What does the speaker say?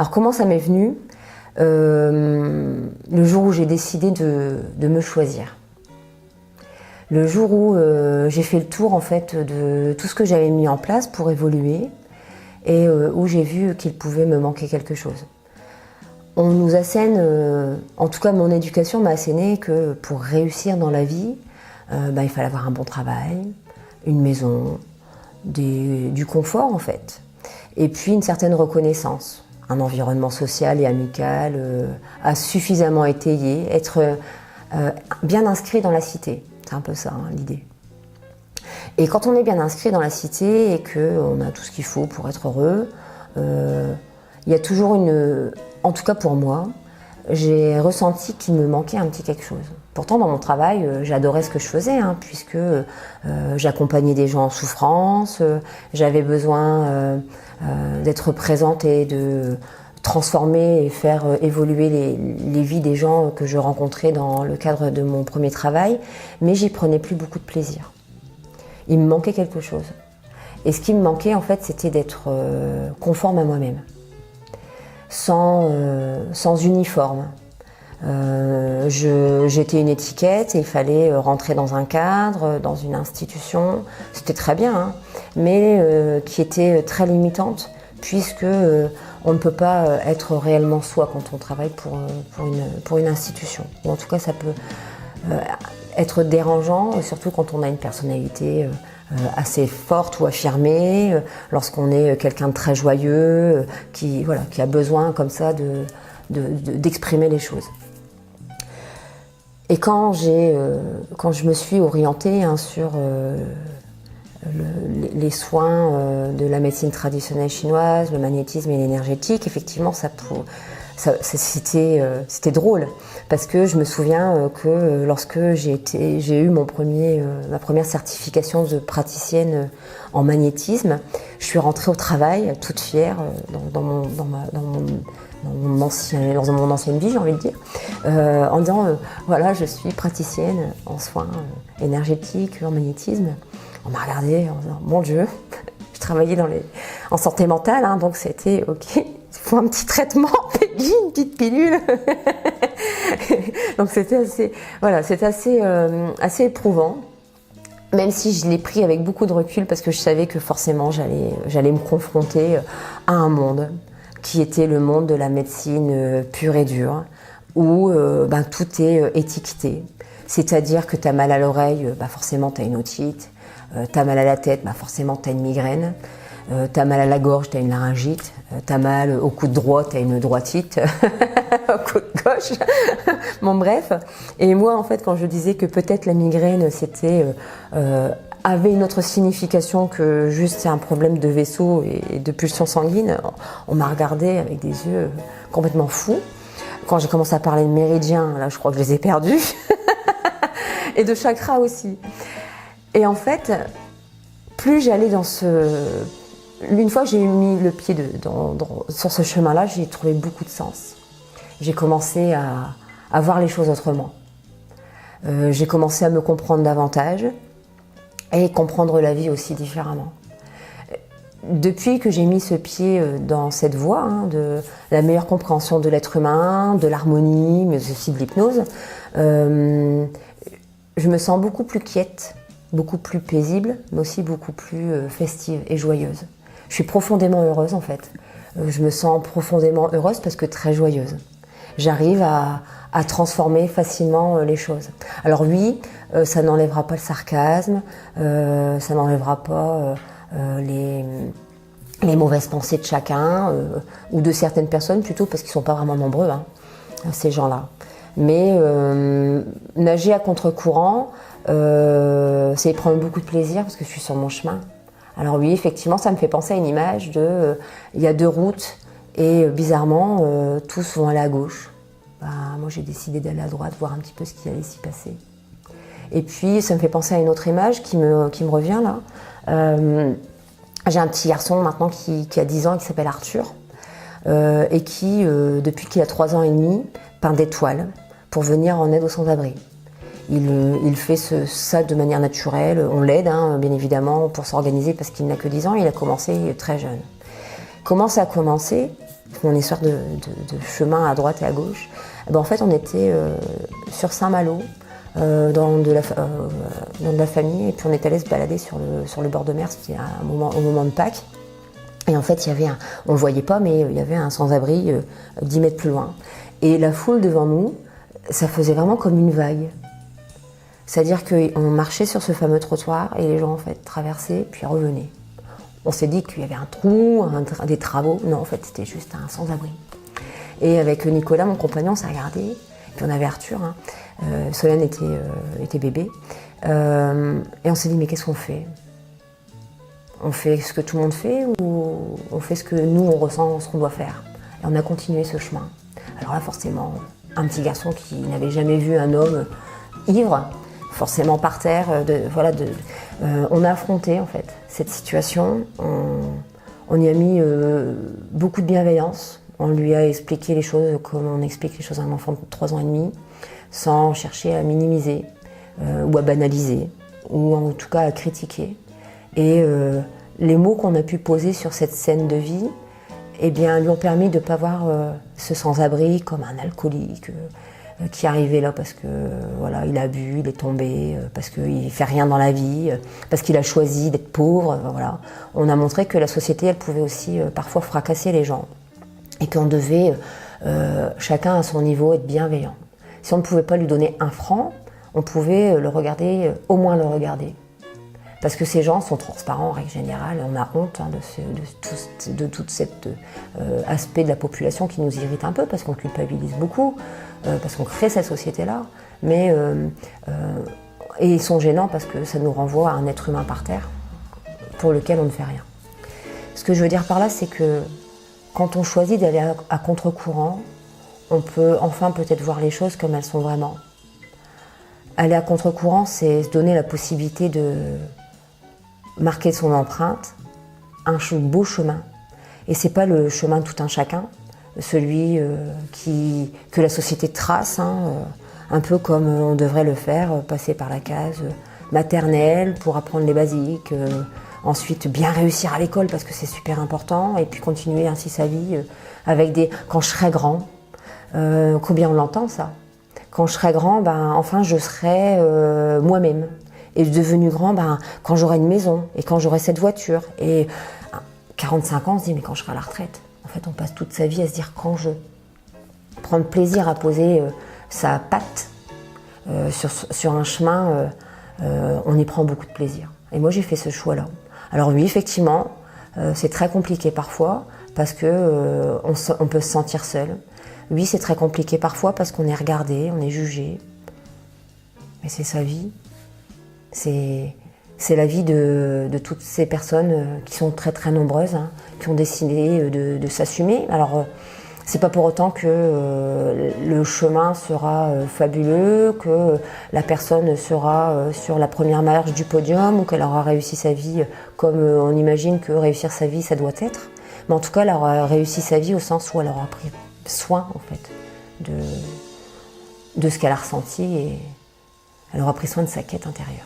Alors comment ça m'est venu? Le jour où j'ai décidé de me choisir. Le jour où j'ai fait le tour en fait de tout ce que j'avais mis en place pour évoluer et où j'ai vu qu'il pouvait me manquer quelque chose. On nous assène, en tout cas mon éducation m'a asséné que pour réussir dans la vie, il fallait avoir un bon travail, une maison, du confort en fait, et puis une certaine reconnaissance, un environnement social et amical suffisamment étayé, être bien inscrit dans la cité. C'est un peu ça, hein, l'idée. Et quand on est bien inscrit dans la cité et qu'on a tout ce qu'il faut pour être heureux, il y a toujours en tout cas pour moi, j'ai ressenti qu'il me manquait un petit quelque chose. Pourtant, dans mon travail, j'adorais ce que je faisais, hein, puisque j'accompagnais des gens en souffrance, j'avais besoin d'être présente et de transformer et faire évoluer les vies des gens que je rencontrais dans le cadre de mon premier travail, mais j'y prenais plus beaucoup de plaisir. Il me manquait quelque chose. Et ce qui me manquait, en fait, c'était d'être conforme à moi-même, sans uniforme. J'étais une étiquette et il fallait rentrer dans un cadre, dans une institution. C'était très bien, hein, mais qui était très limitante, puisque on ne peut pas être réellement soi quand on travaille pour une institution. Ou en tout cas, ça peut être dérangeant, surtout quand on a une personnalité assez forte ou affirmée, lorsqu'on est quelqu'un de très joyeux, qui a besoin comme ça d'exprimer les choses. Et quand je me suis orientée sur les soins de la médecine traditionnelle chinoise, le magnétisme et l'énergétique, effectivement, c'était drôle. Parce que je me souviens que lorsque j'ai eu ma première certification de praticienne en magnétisme, je suis rentrée au travail toute fière dans mon ancienne vie, j'ai envie de dire, en disant voilà, je suis praticienne en soins énergétiques, en magnétisme. On m'a regardé en disant mon Dieu, je travaillais en santé mentale, hein, donc c'était ok, il faut un petit traitement, Peggy, une petite pilule. Donc c'était assez éprouvant, même si je l'ai pris avec beaucoup de recul parce que je savais que forcément j'allais me confronter à un monde qui était le monde de la médecine pure et dure, où tout est étiqueté. C'est-à-dire que tu as mal à l'oreille, forcément tu as une otite, tu as mal à la tête, forcément tu as une migraine, tu as mal à la gorge, tu as une laryngite, tu as mal au coude droit, tu as une droitite, au coude gauche. Bon bref, et moi en fait quand je disais que peut-être la migraine avait une autre signification que juste c'est un problème de vaisseau et de pulsion sanguine, on m'a regardé avec des yeux complètement fous. Quand j'ai commencé à parler de méridiens, là je crois que je les ai perdus, et de chakras aussi. Et en fait, plus j'allais une fois que j'ai mis le pied sur ce chemin-là, j'ai trouvé beaucoup de sens. J'ai commencé à voir les choses autrement. J'ai commencé à me comprendre davantage et comprendre la vie aussi différemment. Depuis que j'ai mis ce pied dans cette voie, hein, de la meilleure compréhension de l'être humain, de l'harmonie, mais aussi de l'hypnose, je me sens beaucoup plus quiète, beaucoup plus paisible, mais aussi beaucoup plus festive et joyeuse. Je suis profondément heureuse en fait. Je me sens profondément heureuse parce que très joyeuse. J'arrive à transformer facilement les choses. Alors oui, ça n'enlèvera pas le sarcasme, ça n'enlèvera pas les mauvaises pensées de chacun, ou de certaines personnes plutôt, parce qu'ils ne sont pas vraiment nombreux, hein, ces gens-là. Mais nager à contre-courant, c'est prendre beaucoup de plaisir parce que je suis sur mon chemin. Alors oui, effectivement, ça me fait penser à une image il y a deux routes et bizarrement, tous vont aller à gauche. Moi, j'ai décidé d'aller à droite, voir un petit peu ce qui allait s'y passer. Et puis, ça me fait penser à une autre image qui me revient là. J'ai un petit garçon maintenant qui a 10 ans et qui s'appelle Arthur et qui, depuis qu'il a 3 ans et demi, peint des toiles pour venir en aide aux sans-abri. Il fait ça de manière naturelle, on l'aide hein, bien évidemment pour s'organiser parce qu'il n'a que 10 ans, il a commencé très jeune. Comment ça a commencé? mon histoire de chemin à droite et à gauche. Et ben, en fait, on était sur Saint-Malo, dans de la famille, et puis on est allé se balader sur le bord de mer, c'était au moment de Pâques. Et en fait, on ne le voyait pas, mais il y avait un sans-abri 10 mètres plus loin. Et la foule devant nous, ça faisait vraiment comme une vague. C'est-à-dire qu'on marchait sur ce fameux trottoir et les gens en fait traversaient puis revenaient. On s'est dit qu'il y avait un trou, des travaux. Non, en fait, c'était juste un sans-abri. Et avec Nicolas, mon compagnon, on s'est regardé. Et puis on avait Arthur, hein. Solène était bébé. Et on s'est dit, mais qu'est-ce qu'on fait? On fait ce que tout le monde fait ou on fait ce que nous, on ressent, ce qu'on doit faire? Et on a continué ce chemin. Alors là, forcément, un petit garçon qui n'avait jamais vu un homme ivre, forcément par terre, on a affronté en fait cette situation. On y a mis beaucoup de bienveillance. On lui a expliqué les choses comme on explique les choses à un enfant de 3 ans et demi, sans chercher à minimiser ou à banaliser, ou en tout cas à critiquer. Et les mots qu'on a pu poser sur cette scène de vie, eh bien, lui ont permis de ne pas voir ce sans-abri comme un alcoolique qui arrivait là parce que voilà, il a bu, il est tombé, parce qu'il ne fait rien dans la vie, parce qu'il a choisi d'être pauvre. Voilà. On a montré que la société, elle pouvait aussi parfois fracasser les gens et qu'on devait, chacun à son niveau, être bienveillant. Si on ne pouvait pas lui donner 1 franc, on pouvait le regarder, au moins le regarder. Parce que ces gens sont transparents en règle générale, on a honte hein, de tout cet aspect de la population qui nous irrite un peu, parce qu'on culpabilise beaucoup, parce qu'on crée cette société-là, et ils sont gênants parce que ça nous renvoie à un être humain par terre, pour lequel on ne fait rien. Ce que je veux dire par là, c'est que quand on choisit d'aller à contre-courant, on peut enfin peut-être voir les choses comme elles sont vraiment. Aller à contre-courant, c'est se donner la possibilité de marquer son empreinte, un beau chemin. Et c'est pas le chemin de tout un chacun, celui que la société trace, hein, un peu comme on devrait le faire, passer par la case maternelle pour apprendre les basiques, ensuite bien réussir à l'école parce que c'est super important, et puis continuer ainsi sa vie avec des... Quand je serai grand, combien on l'entend ça? Quand je serai grand, enfin je serai moi-même. Et devenu grand, quand j'aurai une maison, et quand j'aurai cette voiture. Et 45 ans, on se dit, mais quand je serai à la retraite? En fait, on passe toute sa vie à se dire quand je. Prendre plaisir à poser sa patte sur un chemin, on y prend beaucoup de plaisir. Et moi, j'ai fait ce choix-là. Alors oui, effectivement, c'est très compliqué parfois, parce que on peut se sentir seul. Oui, c'est très compliqué parfois, parce qu'on est regardé, on est jugé. Mais c'est sa vie. C'est la vie de toutes ces personnes qui sont très très nombreuses, hein, qui ont décidé de s'assumer. Alors, c'est pas pour autant que le chemin sera fabuleux, que la personne sera sur la première marche du podium, ou qu'elle aura réussi sa vie comme on imagine que réussir sa vie, ça doit être. Mais en tout cas, elle aura réussi sa vie au sens où elle aura pris soin, en fait, de ce qu'elle a ressenti, et elle aura pris soin de sa quête intérieure.